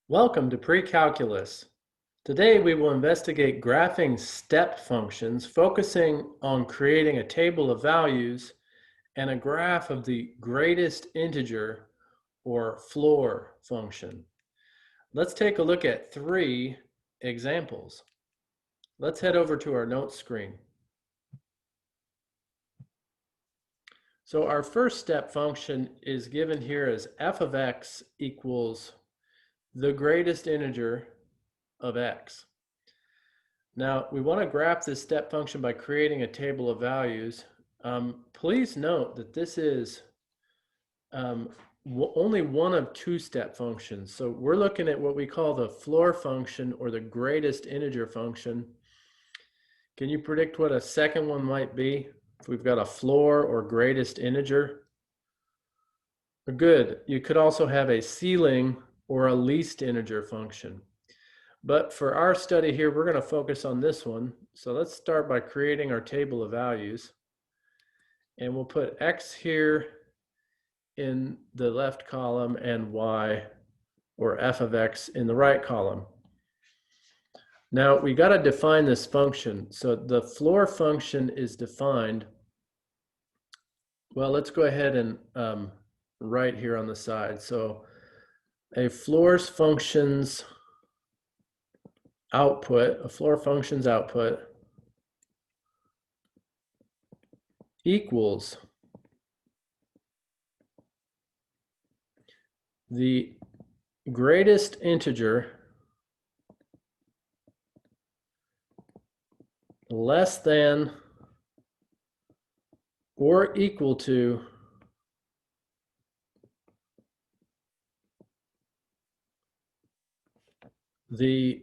Welcome to Pre-Calculus. Today we will investigate graphing step functions, focusing on creating a table of values and a graph of the greatest integer or floor function. Let's take a look at 3 examples. Let's head over to our notes screen. So our first step function is given here as f of x equals the greatest integer of x. Now, we want to graph this step function by creating a table of values. Please note that this is only one of 2 step functions. So we're looking at what we call the floor function or the greatest integer function. Can you predict what a second one might be if we've got a floor or greatest integer? Good. You could also have a ceiling or a least integer function. But for our study here, we're going to focus on this one. So let's start by creating our table of values. And we'll put x here in the left column and y, or f of x, in the right column. Now, we got to define this function. So the floor function is defined. Well, let's go ahead and write here on the side. So a floor function's output equals the greatest integer less than or equal to the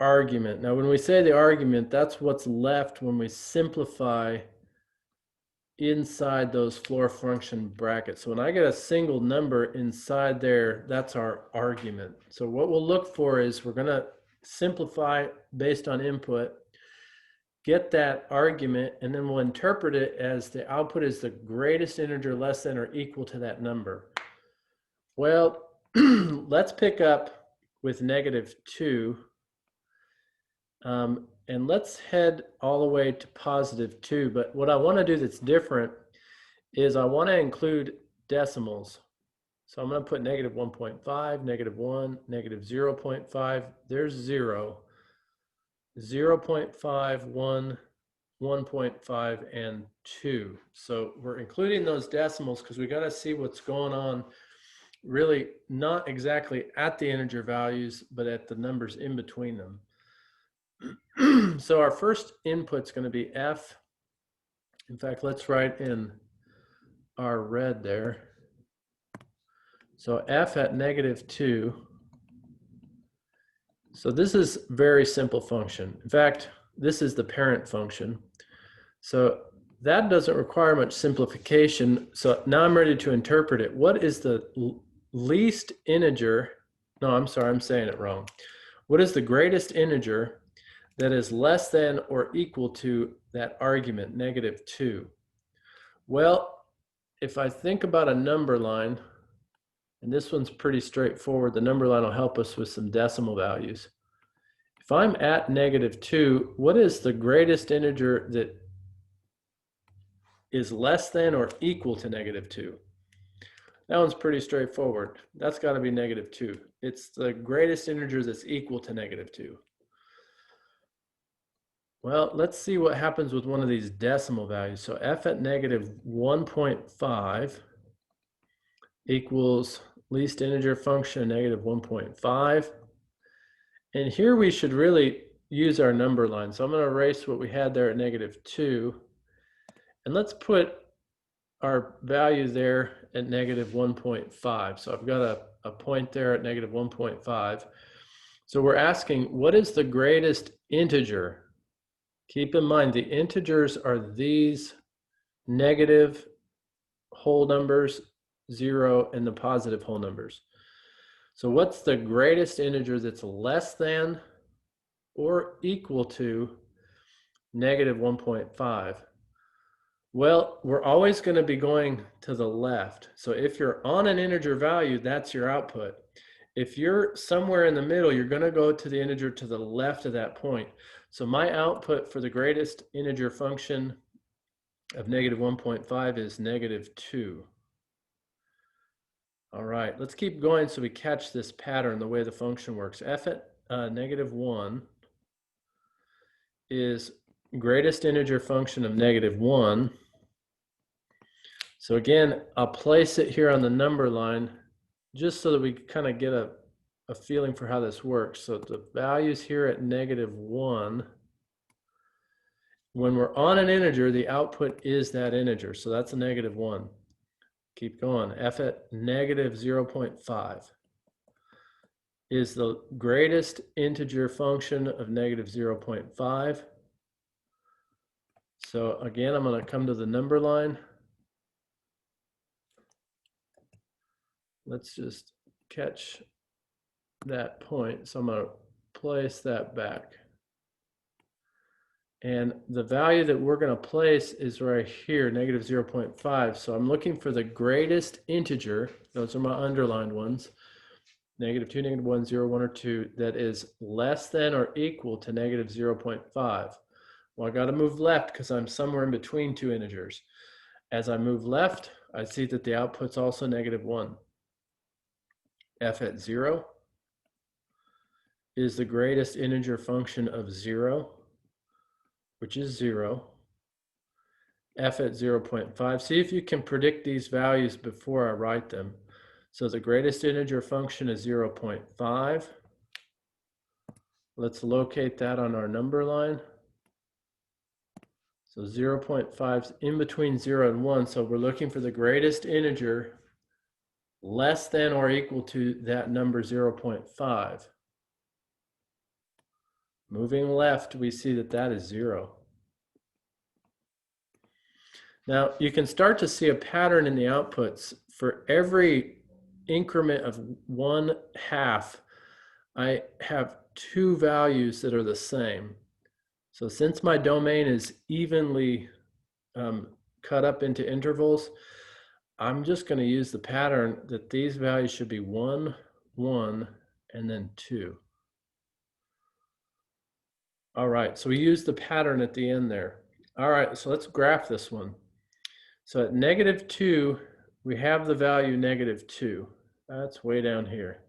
argument. Now, when we say the argument, that's what's left when we simplify inside those floor function brackets. So when I get a single number inside there, that's our argument. So what we'll look for is we're going to simplify based on input, get that argument, and then we'll interpret it as the output is the greatest integer less than or equal to that number. Well, let's pick up with -2. And let's head all the way to +2. But what I want to do that's different is I want to include decimals. So I'm going to put -1.5, -1, -0.5. There's 0, 0.5, 1, 1.5, and 2. So we're including those decimals because we got to see what's going on, really not exactly at the integer values, but at the numbers in between them. So our first input's going to be f. In fact, let's write in our red there. So f at -2. So this is very simple function. In fact, this is the parent function. So that doesn't require much simplification. So now I'm ready to interpret it. What is the least integer? No, I'm sorry, I'm saying it wrong. What is the greatest integer that is less than or equal to that argument, -2? Well, if I think about a number line, and this one's pretty straightforward, the number line will help us with some decimal values. If I'm at -2, what is the greatest integer that is less than or equal to -2? That one's pretty straightforward. That's got to be -2. It's the greatest integer that's equal to -2. Well, let's see what happens with one of these decimal values. So f at -1.5 equals least integer function -1.5. And here we should really use our number line. So I'm going to erase what we had there at -2. And let's put our value there at -1.5. So I've got a point there at -1.5. So we're asking, what is the greatest integer? Keep in mind, the integers are these negative whole numbers, 0, and the positive whole numbers. So what's the greatest integer that's less than or equal to -1.5? Well, we're always going to be going to the left. So if you're on an integer value, that's your output. if you're somewhere in the middle, you're going to go to the integer to the left of that point. So my output for the greatest integer function of negative 1.5 is negative 2. All right, let's keep going so we catch this pattern, the way the function works. F at negative 1 is greatest integer function of negative 1. So again, I'll place it here on the number line just so that we kind of get a feeling for how this works. So the value's here at negative 1. When we're on an integer, the output is that integer. So that's a negative 1. Keep going. F at negative 0.5 is the greatest integer function of negative 0.5. So again, I'm going to come to the number line. Let's just catch that point. So I'm going to place that back. And the value that we're going to place is right here, negative 0.5. So I'm looking for the greatest integer. Those are my underlined ones. Negative 2, negative 1, 0, 1, or 2, that is less than or equal to negative 0.5. Well, I got to move left because I'm somewhere in between two integers. As I move left, I see that the output's also negative 1. F at 0 is the greatest integer function of 0, which is 0. F at 0.5. See if you can predict these values before I write them. So the greatest integer function is 0.5. Let's locate that on our number line. So 0.5 is in between 0 and 1. So we're looking for the greatest integer less than or equal to that number 0.5. Moving left, we see that that is 0. Now, you can start to see a pattern in the outputs. For every increment of 1/2, I have two values that are the same. So since my domain is evenly cut up into intervals, I'm just going to use the pattern that these values should be 1, 1, and then 2. All right, so we use the pattern at the end there. All right, so let's graph this one. So at negative 2, we have the value negative 2. That's way down here.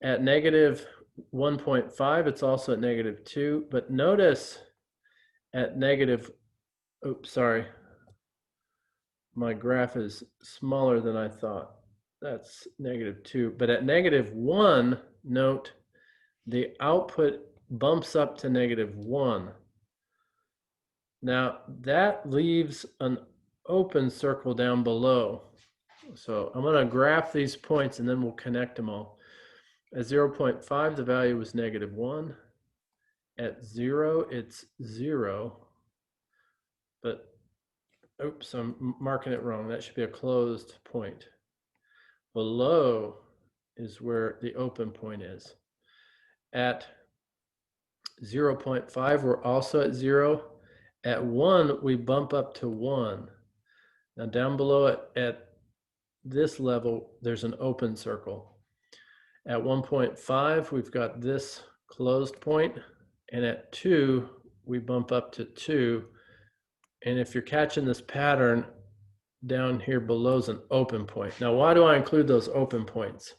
At negative 1.5, it's also at negative 2. But notice at negative, oops, sorry. My graph is smaller than I thought. That's negative 2. But at negative 1, note the output bumps up to negative 1. Now that leaves an open circle down below. So I'm going to graph these points and then we'll connect them all. At 0.5, the value was negative 1. At 0, it's 0. But oops, I'm marking it wrong. That should be a closed point. Below is where the open point is. At 0.5, we're also at 0. At 1, we bump up to 1. Now down below at this level, there's an open circle. At 1.5, we've got this closed point. And at 2, we bump up to 2. And if you're catching this pattern, down here below is an open point. Now, why do I include those open points?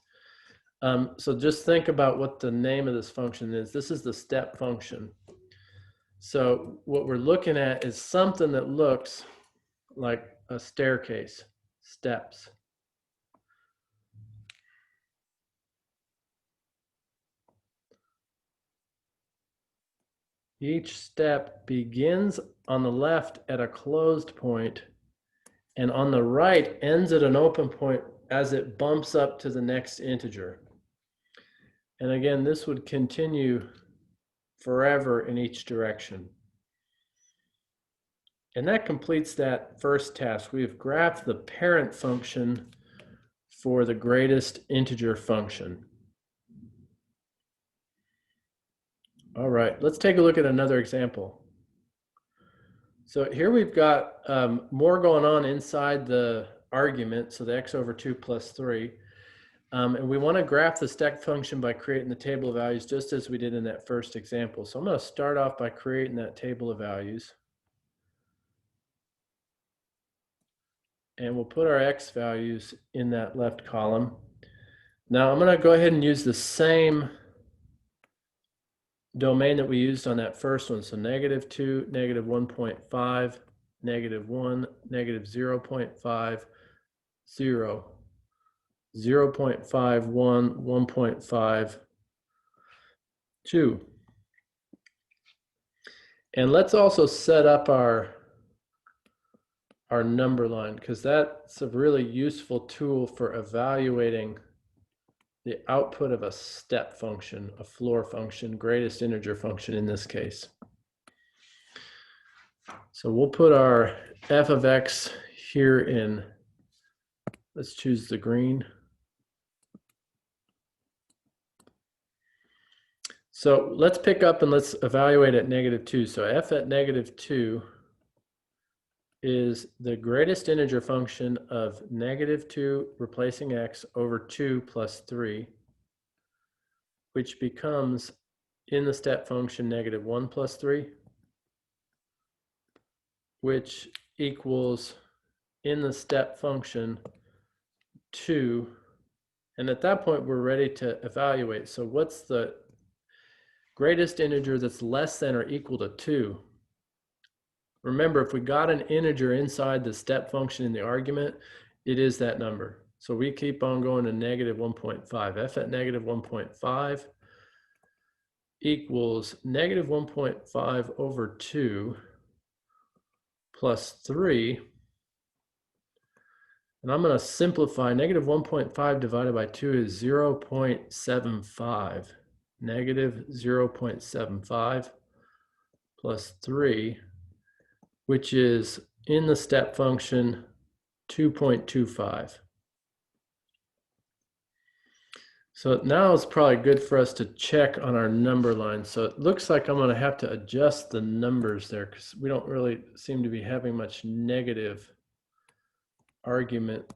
So just think about what the name of this function is. This is the step function. So what we're looking at is something that looks like a staircase, steps. Each step begins on the left at a closed point, and on the right ends at an open point as it bumps up to the next integer. And again, this would continue forever in each direction. And that completes that first task. We have graphed the parent function for the greatest integer function. All right, let's take a look at another example. So here we've got more going on inside the argument, so the x over 2 plus 3. And we want to graph the step function by creating the table of values just as we did in that first example. So I'm going to start off by creating that table of values. And we'll put our x values in that left column. Now I'm going to go ahead and use the same domain that we used on that first one. So -2, -1.5, -1, -0.5, 0, 0.51, 1.5, 2. And let's also set up our number line, because that's a really useful tool for evaluating the output of a step function, a floor function, greatest integer function in this case. So we'll put our f of x here in, let's choose the green. So let's pick up and let's evaluate at -2. So f at -2 is the greatest integer function of -2 replacing x over 2 plus 3, which becomes in the step function -1 plus 3, which equals in the step function 2. And at that point, we're ready to evaluate. So what's the greatest integer that's less than or equal to 2? Remember, if we got an integer inside the step function in the argument, it is that number. So we keep on going to -1.5. F at -1.5 equals -1.5 over 2 plus 3. And I'm going to simplify. -1.5 divided by 2 is 0.75. -0.75 plus 3, which is in the step function 2.25. So now it's probably good for us to check on our number line. So it looks like I'm going to have to adjust the numbers there because we don't really seem to be having much negative argument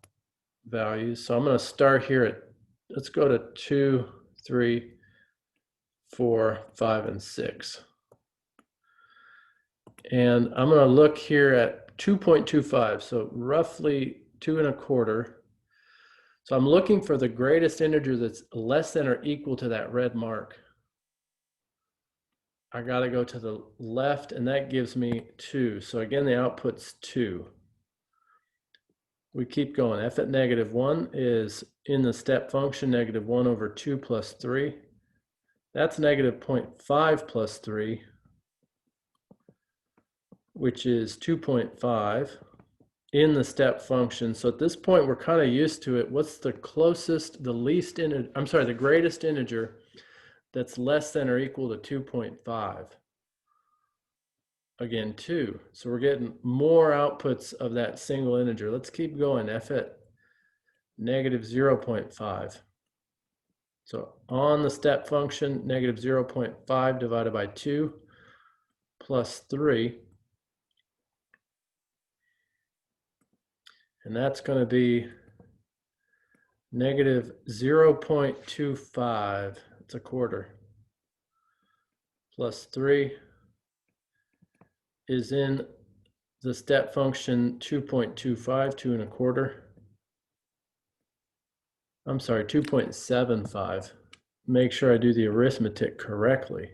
values. So I'm going to start here at, let's go to 2, 3, 4, 5, and 6. And I'm going to look here at 2.25, so roughly 2.25. So I'm looking for the greatest integer that's less than or equal to that red mark. I got to go to the left, and that gives me 2. So again, the output's 2. We keep going. F at -1 is in the step function -1 over 2 plus 3. That's -0.5 plus 3, which is 2.5 in the step function. So at this point, we're kind of used to it. What's the closest, the least integer, I'm sorry, the greatest integer that's less than or equal to 2.5? Again, 2. So we're getting more outputs of that single integer. Let's keep going. F at -0.5. So on the step function, -0.5 divided by 2 plus 3. And that's going to be -0.25. It's a quarter. Plus 3 is in the step function 2.25, 2.25. I'm sorry, 2.75. Make sure I do the arithmetic correctly.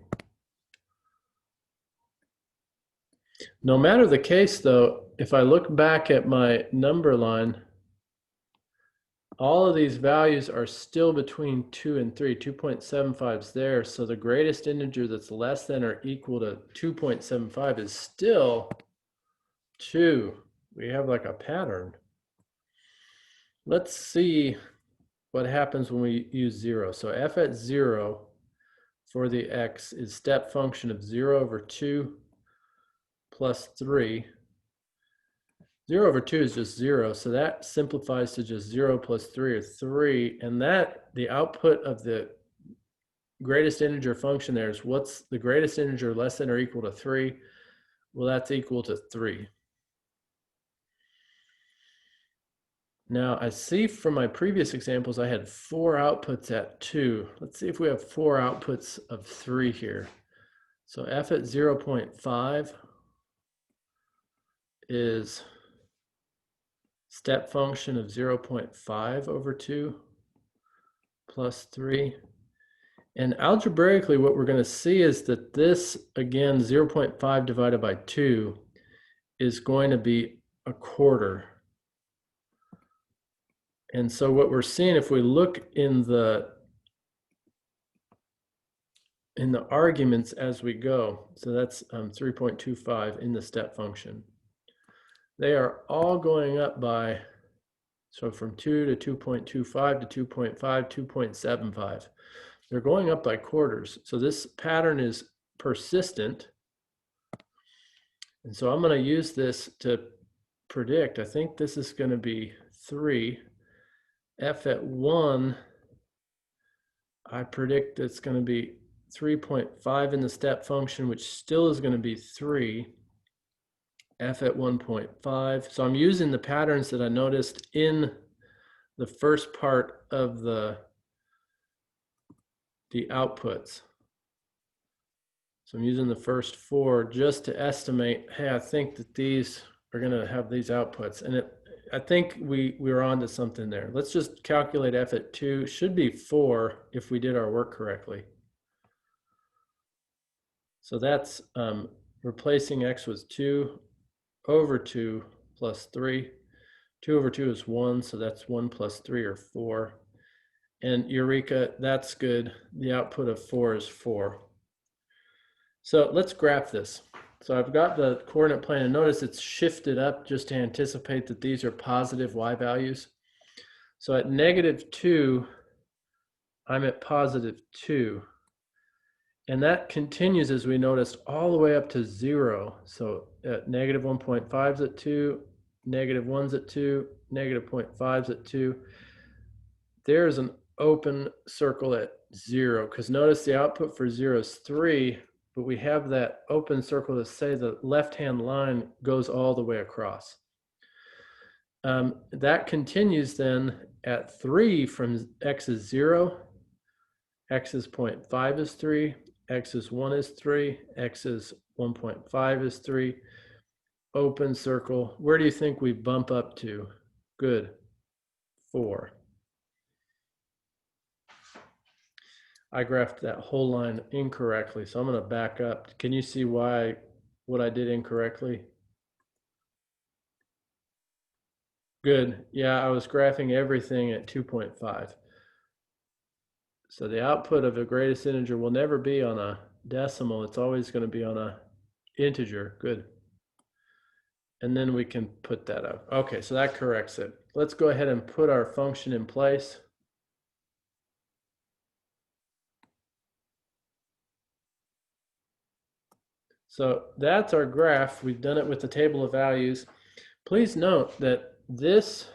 No matter the case, though, if I look back at my number line, all of these values are still between 2 and 3. 2.75 is there, so the greatest integer that's less than or equal to 2.75 is still 2. We have like a pattern. Let's see what happens when we use 0. So f at 0 for the x is step function of 0 over 2 plus 3. 0 over 2 is just 0, so that simplifies to just 0 plus 3 or 3, and that the output of the greatest integer function there is what's the greatest integer less than or equal to 3? Well, that's equal to 3. Now I see from my previous examples, I had 4 outputs at 2. Let's see if we have 4 outputs of 3 here. So f at 0.5 is step function of 0.5 over 2 plus 3. And algebraically, what we're going to see is that this, again, 0.5 divided by 2 is going to be a quarter. And so what we're seeing, if we look in the arguments as we go, so that's 3.25 in the step function, they are all going up by, so from 2 to 2.25 to 2.5, 2.75. They're going up by quarters. So this pattern is persistent. And so I'm going to use this to predict. I think this is going to be 3. F at 1, I predict it's going to be 3.5 in the step function, which still is going to be 3. F at 1.5. So I'm using the patterns that I noticed in the first part of the outputs. So I'm using the first 4 just to estimate, hey, I think that these are going to have these outputs. And I think we were on to something there. Let's just calculate f at 2. Should be 4 if we did our work correctly. So that's replacing x was 2 over 2 plus 3. 2 over 2 is 1, so that's 1 plus 3 or 4. And Eureka, that's good. The output of 4 is 4. So let's graph this. So I've got the coordinate plane, and notice it's shifted up just to anticipate that these are positive y values. So at -2, I'm at +2. And that continues, as we noticed, all the way up to 0. So at -1.5 is at 2, -1's at 2, -0.5's at 2. There's an open circle at 0, because notice the output for 0 is 3, but we have that open circle to say the left-hand line goes all the way across. That continues then at 3 from x is 0, x is 0.5 is 3, x is 1 is 3, x is 1.5 is 3, open circle. Where do you think we bump up to? Good, 4. I graphed that whole line incorrectly, so I'm going to back up. Can you see why, what I did incorrectly? Good. Yeah, I was graphing everything at 2.5. So the output of the greatest integer will never be on a decimal. It's always going to be on a integer. Good. And then we can put that up. Okay, so that corrects it. Let's go ahead and put our function in place. So that's our graph. We've done it with the table of values. Please note that this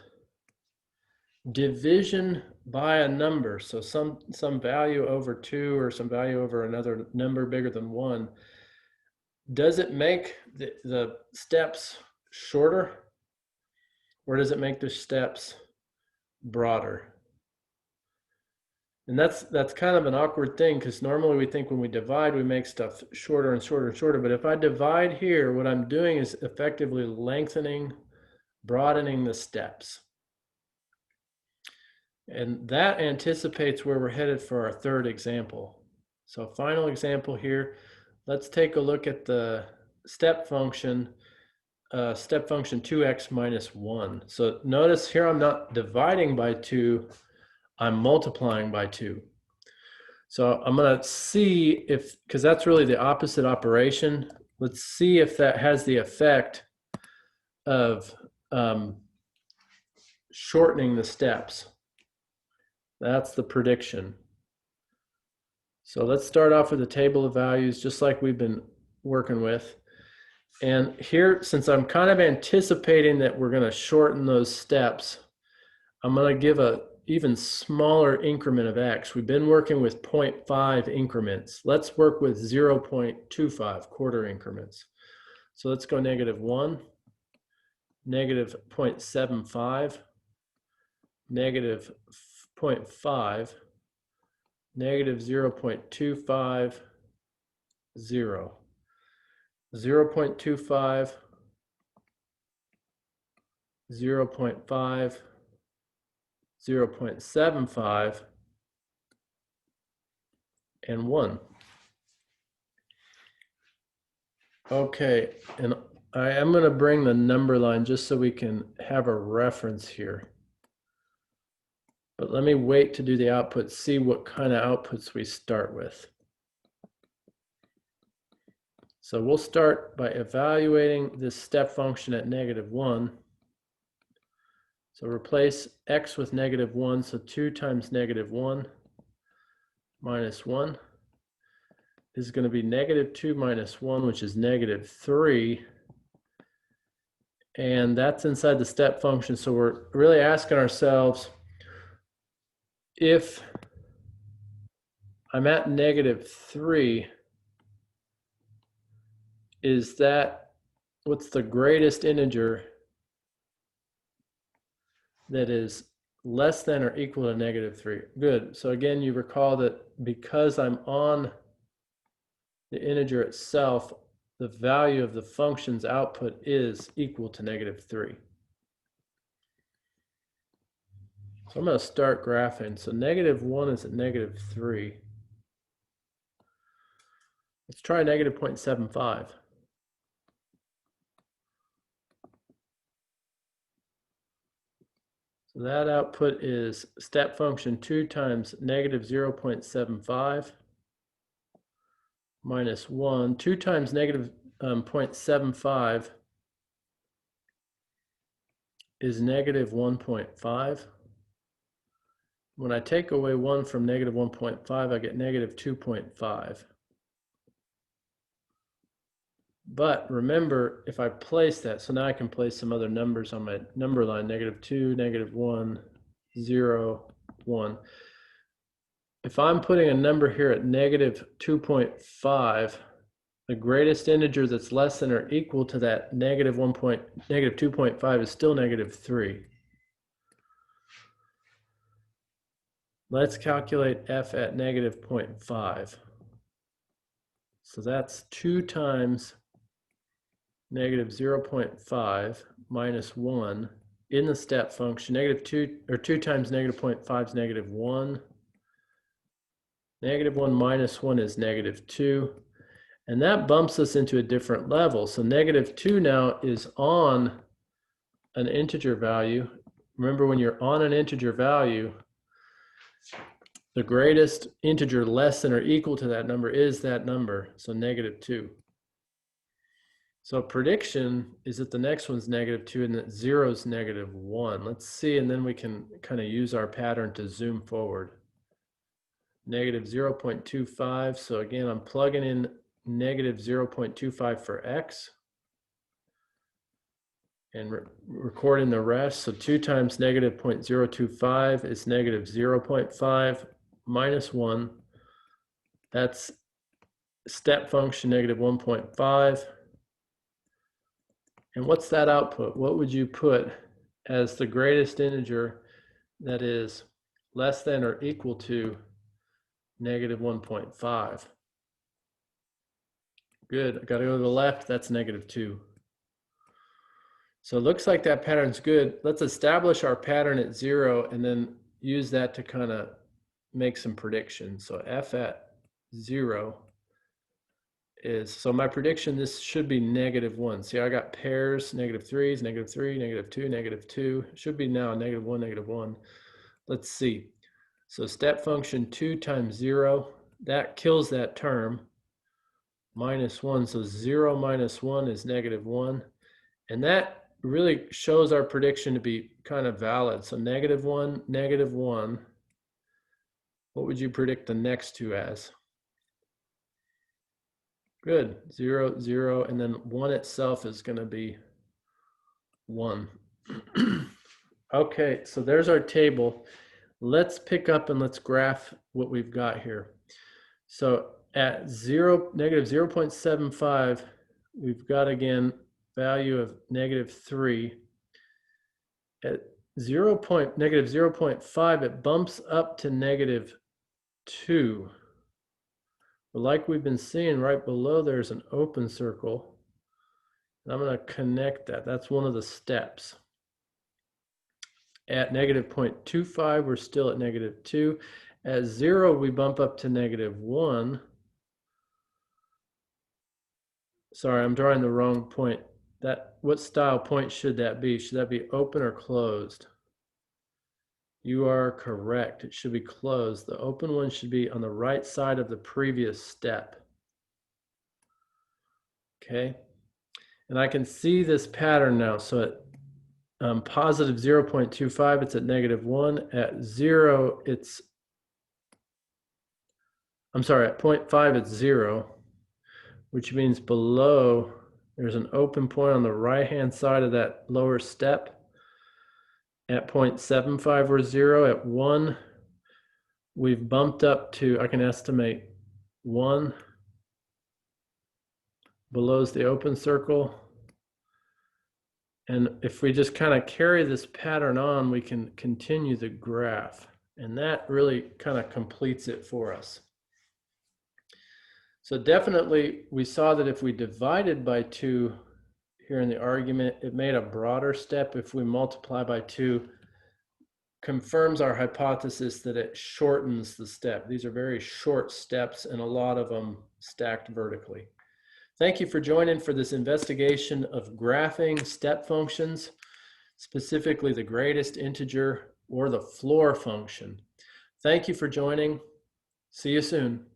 division by a number, so some value over 2 or some value over another number bigger than 1, does it make the steps shorter, or does it make the steps broader? And that's kind of an awkward thing, because normally we think when we divide, we make stuff shorter and shorter and shorter. But if I divide here, what I'm doing is effectively lengthening, broadening the steps. And that anticipates where we're headed for our third example. So final example here, let's take a look at the step function 2x minus 1. So notice here I'm not dividing by 2, I'm multiplying by 2. So I'm going to see if, because that's really the opposite operation, let's see if that has the effect of shortening the steps. That's the prediction. So let's start off with a table of values, just like we've been working with. And here, since I'm kind of anticipating that we're going to shorten those steps, I'm going to give a even smaller increment of x. We've been working with 0.5 increments. Let's work with 0.25 quarter increments. So let's go -1, -0.75, negative 0.5, negative 0.25, 0, 0.25, 0.5, 0.75, and 1. Okay, and I am going to bring the number line just so we can have a reference here. But let me wait to do the output, see what kind of outputs we start with. So we'll start by evaluating this step function at -1. So replace x with -1, so 2 times -1 minus 1 is going to be -2 minus 1, which is -3. And that's inside the step function. So we're really asking ourselves, if I'm at -3, is that, what's the greatest integer that is less than or equal to -3? Good. So again, you recall that because I'm on the integer itself, the value of the function's output is equal to -3. So I'm going to start graphing. So -1 is at -3. Let's try -0.75. So that output is step function 2 times -0.75 minus 1. 2 times -0.75 is -1.5. When I take away 1 from -1.5, I get -2.5. But remember, if I place that, so now I can place some other numbers on my number line, -2, -1, 0, 1. If I'm putting a number here at -2.5, the greatest integer that's less than or equal to that -2.5 is still -3. Let's calculate f at -0.5. So that's 2 times -0.5 minus 1 in the step function. -2 times -0.5 is -1. -1 minus 1 is -2. And that bumps us into a different level. So -2 now is on an integer value. Remember, when you're on an integer value, the greatest integer less than or equal to that number is that number, so -2. So prediction is that the next one's -2 and that 0 is -1. Let's see, and then we can kind of use our pattern to zoom forward. -0.25, so again, I'm plugging in -0.25 for x and recording the rest. So 2 times -0.025 is -0.5 minus 1. That's step function -1.5. And what's that output? What would you put as the greatest integer that is less than or equal to -1.5? Good. I got to go to the left. That's -2. So it looks like that pattern's good. Let's establish our pattern at 0 and then use that to kind of make some predictions. So f at 0 is, so my prediction, this should be -1. See, I got pairs, -3s, -3, -2, -2. It should be now -1, -1. Let's see. So step function 2 times 0, that kills that term. -1, so 0 minus 1 is -1. And that really shows our prediction to be kind of valid. So -1, -1. What would you predict the next two as? Good, 0, 0, and then 1 itself is going to be 1. Okay, so there's our table. Let's pick up and let's graph what we've got here. So at -0.75, we've got again value of -3. At negative 0.5, it bumps up to negative 2. But like we've been seeing right below, there's an open circle. And I'm going to connect that. That's one of the steps. At negative 0.25, we're still at negative 2. At 0, we bump up to negative 1. Sorry, I'm drawing the wrong point. What style point should that be? Should that be open or closed? You are correct. It should be closed. The open one should be on the right side of the previous step. Okay. And I can see this pattern now. So at positive 0.25, it's at negative 1. At 0, I'm sorry, at 0.5, it's 0, which means below, there's an open point on the right-hand side of that lower step. At 0.75, we're 0. At 1, we've bumped up to, I can estimate 1. Below's the open circle. And if we just kind of carry this pattern on, we can continue the graph. And that really kind of completes it for us. So definitely, we saw that if we divided by 2 here in the argument, it made a broader step. If we multiply by 2, confirms our hypothesis that it shortens the step. These are very short steps, and a lot of them stacked vertically. Thank you for joining for this investigation of graphing step functions, specifically the greatest integer or the floor function. Thank you for joining. See you soon.